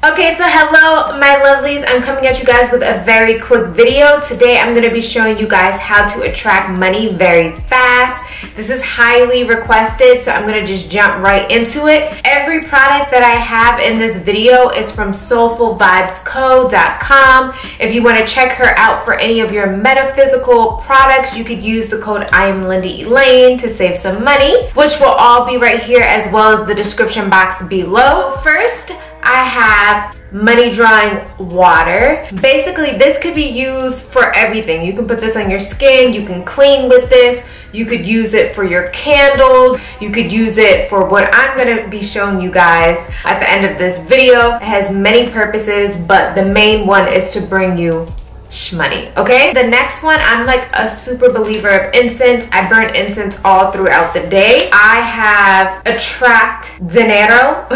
Okay, so hello my lovelies. I'm coming at you guys with a very quick video. Today I'm going to be showing you guys how to attract money very fast. This is highly requested, so I'm going to just jump right into it. Every product that I have in this video is from soulfulvibesco.com. If you want to check her out for any of your metaphysical products, you could use the code iamLindaElaine to save some money, which will all be right here as well as the description box below. First, I have money drawing water. Basically, this could be used for everything. You can put this on your skin, you can clean with this, you could use it for your candles, you could use it for what I'm going to be showing you guys at the end of this video. It has many purposes, but the main one is to bring you money. Okay, the next one, I'm like a super believer of incense. I burn incense all throughout the day. I have attract dinero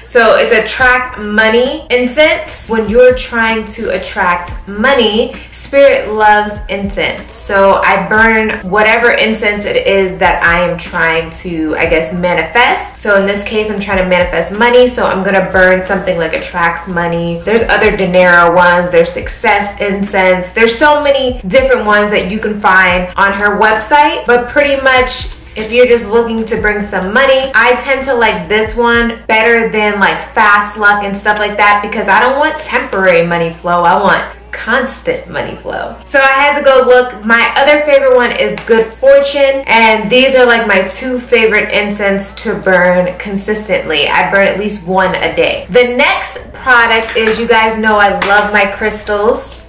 so it's attract money incense. When you're trying to attract money, spirit loves incense, so I burn whatever incense it is that I am trying to, I guess, manifest. So in this case, I'm trying to manifest money, so I'm gonna burn something like attracts money. There's other dinero ones, there's success incense. There's so many different ones that you can find on her website, but pretty much if you're just looking to bring some money, I tend to like this one better than like fast luck and stuff like that, because I don't want temporary money flow, I want constant money flow. So I had to go look. My other favorite one is good fortune, and these are like my two favorite incense to burn consistently. I burn at least one a day. The next product is, you guys know I love my crystals.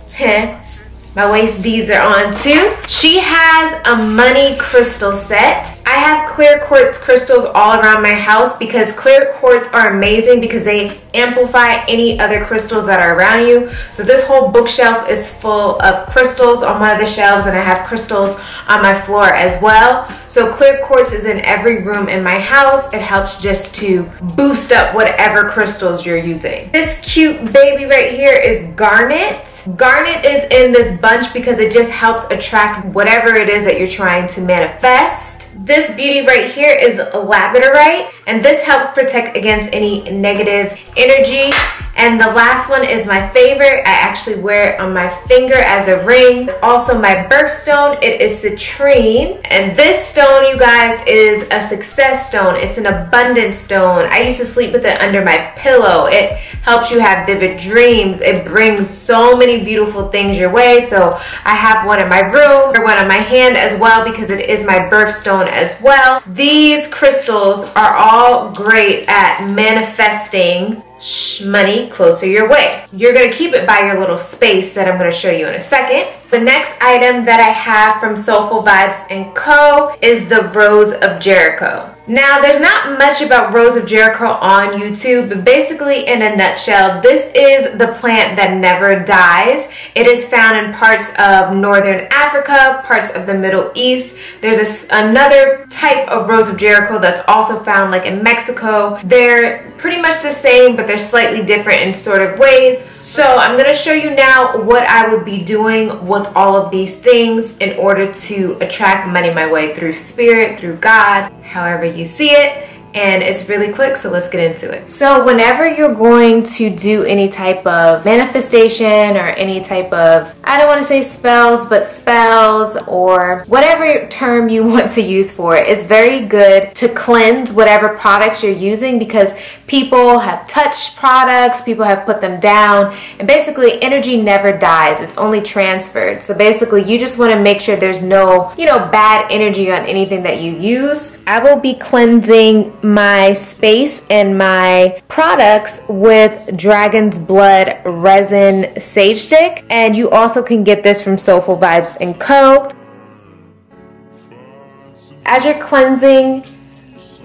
My waist beads are on too. She has a money crystal set. I have clear quartz crystals all around my house because clear quartz are amazing because they amplify any other crystals that are around you. So this whole bookshelf is full of crystals on one of the shelves, and I have crystals on my floor as well. So clear quartz is in every room in my house. It helps just to boost up whatever crystals you're using. This cute baby right here is garnet. Garnet is in this bunch because it just helps attract whatever it is that you're trying to manifest. This beauty right here is labradorite, and this helps protect against any negative energy. And the last one is my favorite. I actually wear it on my finger as a ring. It's also my birthstone. It is citrine. And this stone, you guys, is a success stone. It's an abundance stone. I used to sleep with it under my pillow. It helps you have vivid dreams. It brings so many beautiful things your way. So I have one in my room, or one on my hand as well, because it is my birthstone as well. These crystals are all great at manifesting money closer your way. You're going to keep it by your little space that I'm going to show you in a second. The next item that I have from Soulful Vibes & Co. is the Rose of Jericho. Now, there's not much about Rose of Jericho on YouTube, but basically in a nutshell, this is the plant that never dies. It is found in parts of Northern Africa, parts of the Middle East. There's another type of Rose of Jericho that's also found like in Mexico. They're pretty much the same, but they're slightly different in sort of ways. So I'm going to show you now what I would be doing with all of these things in order to attract money my way through spirit, through God, however you see it. And it's really quick, so let's get into it. So whenever you're going to do any type of manifestation or any type of, I don't want to say spells, but spells or whatever term you want to use for it, it's very good to cleanse whatever products you're using, because people have touched products, people have put them down, and basically energy never dies, it's only transferred. So basically you just want to make sure there's no, bad energy on anything that you use. I will be cleansing my space and my products with Dragon's Blood Resin Sage Stick, and you also can get this from Soulful Vibes & Co. As you're cleansing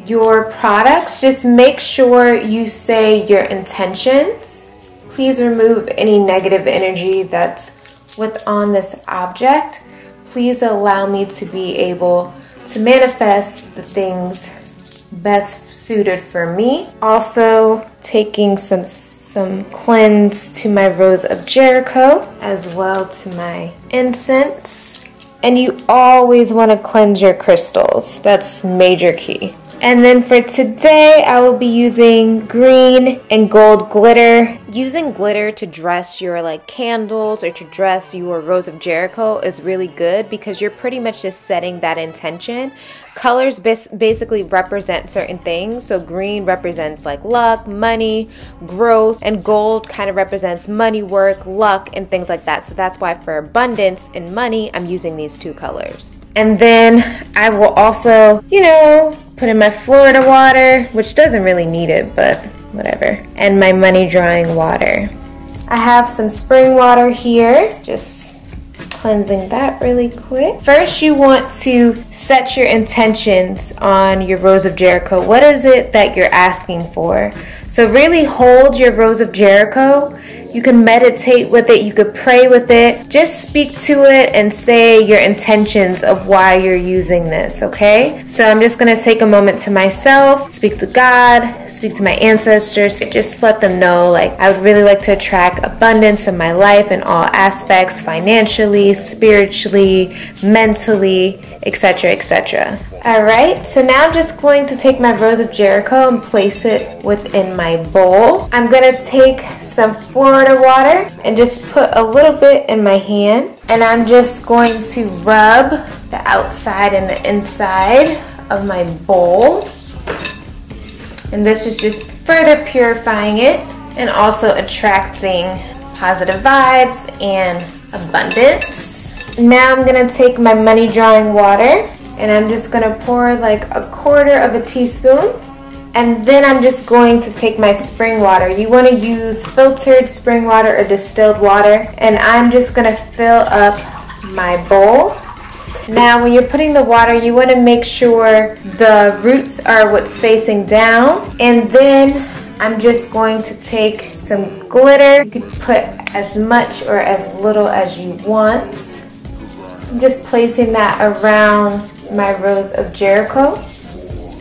your products, just make sure you say your intentions. Please remove any negative energy that's on this object. Please allow me to be able to manifest the things best suited for me. Also taking some cleanse to my Rose of Jericho, as well to my incense. And you always want to cleanse your crystals. That's major key. And then for today, I will be using green and gold glitter. Using glitter to dress your like candles or to dress your Rose of Jericho is really good because you're pretty much just setting that intention. Colors basically represent certain things. So green represents like luck, money, growth, and gold kind of represents money, work, luck, and things like that. So that's why for abundance and money, I'm using these two colors. And then I will also, you know, put in my Florida water, which doesn't really need it, but whatever. And my money drawing water. I have some spring water here, just cleansing that really quick. First, you want to set your intentions on your Rose of Jericho. What is it that you're asking for? So really hold your Rose of Jericho. You can meditate with it, you could pray with it. Just speak to it and say your intentions of why you're using this, okay? So I'm just gonna take a moment to myself, speak to God, speak to my ancestors, just let them know like I would really like to attract abundance in my life in all aspects, financially, spiritually, mentally, etc., etc. All right, so now I'm just going to take my Rose of Jericho and place it within my bowl. I'm gonna take some Florida water and just put a little bit in my hand. And I'm just going to rub the outside and the inside of my bowl. And this is just further purifying it and also attracting positive vibes and abundance. Now I'm gonna take my money drawing water and I'm just gonna pour like a quarter of a teaspoon. And then I'm just going to take my spring water. You want to use filtered spring water or distilled water. And I'm just going to fill up my bowl. Now when you're putting the water, you want to make sure the roots are what's facing down. And then I'm just going to take some glitter. You could put as much or as little as you want. I'm just placing that around my Rose of Jericho.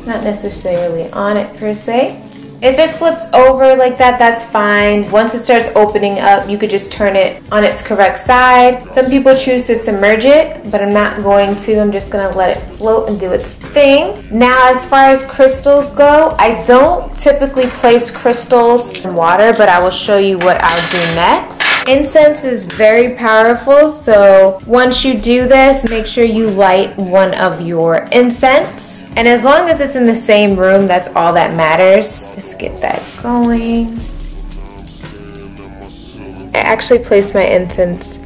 Not necessarily on it per se. If it flips over like that, that's fine. Once it starts opening up, you could just turn it on its correct side. Some people choose to submerge it, but I'm not going to. I'm just gonna let it float and do its thing. Now, as far as crystals go, I don't typically place crystals in water, but I will show you what I'll do next. Incense is very powerful, so once you do this, make sure you light one of your incense. And as long as it's in the same room, that's all that matters. Let's get that going. I actually place my incense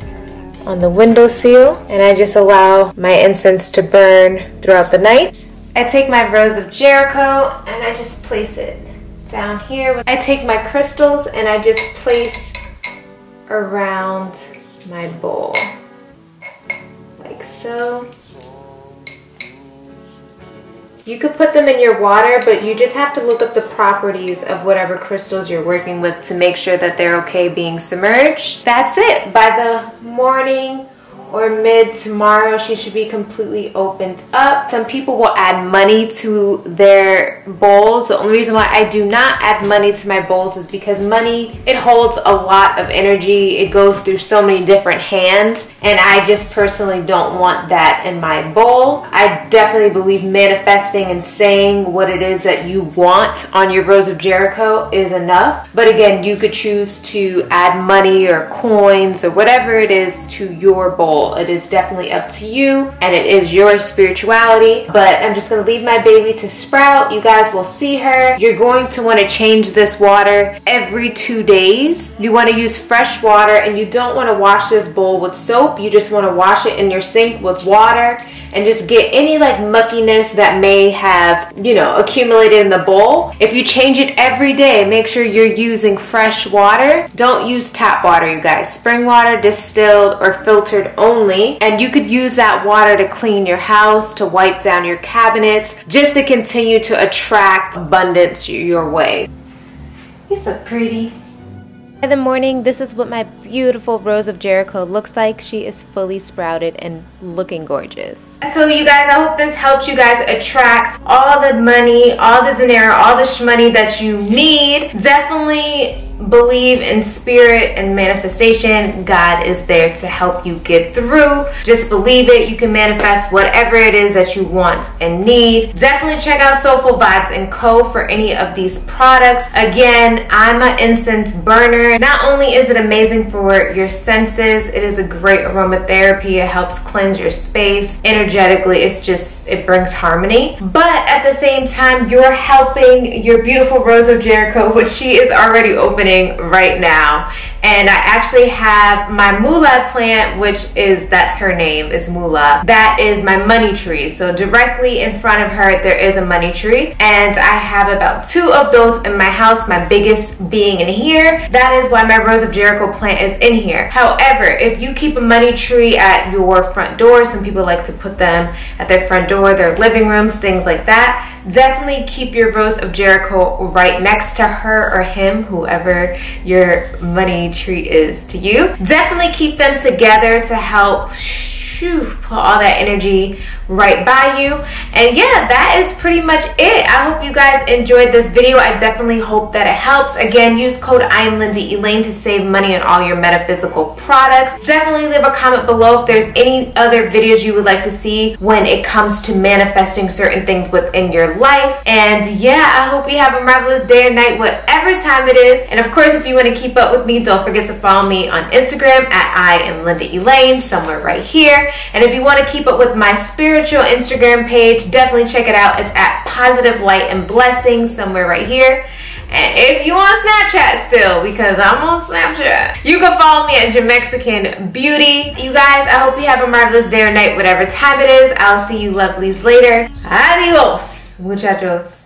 on the windowsill, and I just allow my incense to burn throughout the night. I take my Rose of Jericho, and I just place it down here. I take my crystals, and I just place around my bowl like so. You could put them in your water, but you just have to look up the properties of whatever crystals you're working with to make sure that they're okay being submerged. That's it. By the morning or mid tomorrow, she should be completely opened up. Some people will add money to their bowls. The only reason why I do not add money to my bowls is because money, it holds a lot of energy. It goes through so many different hands, and I just personally don't want that in my bowl. I definitely believe manifesting and saying what it is that you want on your Rose of Jericho is enough. But again, you could choose to add money or coins or whatever it is to your bowl. It is definitely up to you, and it is your spirituality. But I'm just gonna leave my baby to sprout. You guys will see her. You're going to want to change this water every 2 days. You want to use fresh water, and you don't want to wash this bowl with soap. You just want to wash it in your sink with water and just get any like muckiness that may have, you know, accumulated in the bowl. If you change it every day, make sure you're using fresh water. Don't use tap water, you guys. Spring water, distilled or filtered only. And you could use that water to clean your house, to wipe down your cabinets, just to continue to attract abundance your way. You're so pretty. In the morning, this is what my beautiful Rose of Jericho looks like. She is fully sprouted and looking gorgeous. So you guys, I hope this helps you guys attract all the money, all the dinero, all the shmoney that you need. Definitely believe in spirit and manifestation, God is there to help you get through. Just believe it. You can manifest whatever it is that you want and need. Definitely check out Soulful Vibes & Co. for any of these products. Again, I'm an incense burner. Not only is it amazing for your senses, it is a great aromatherapy. It helps cleanse your space. Energetically, it brings harmony. But at the same time, you're helping your beautiful Rose of Jericho, which she is already opening right now. And I actually have my Moolah plant, that's her name, is Moolah. That is my money tree. So directly in front of her, there is a money tree. And I have about 2 of those in my house, my biggest being in here. That is why my Rose of Jericho plant is in here. However, if you keep a money tree at your front door, some people like to put them at their front door, their living rooms, things like that. Definitely keep your Rose of Jericho right next to her or him, whoever your money tree is to you. Definitely keep them together to help put all that energy right by you. And yeah, that is pretty much it. I hope you guys enjoyed this video. I definitely hope that it helps. Again, use code iamLindaElaine to save money on all your metaphysical products. Definitely leave a comment below if there's any other videos you would like to see when it comes to manifesting certain things within your life. And yeah, I hope you have a marvelous day or night, whatever time it is. And of course, if you want to keep up with me, don't forget to follow me on Instagram at iamLindaElaine, somewhere right here. And if you want to keep up with my spiritual Instagram page, definitely check it out. It's at Positive Light and Blessings, somewhere right here. And if you want Snapchat still, because I'm on Snapchat, you can follow me at Jamexican Beauty. You guys, I hope you have a marvelous day or night, whatever time it is. I'll see you lovelies later. Adios, muchachos.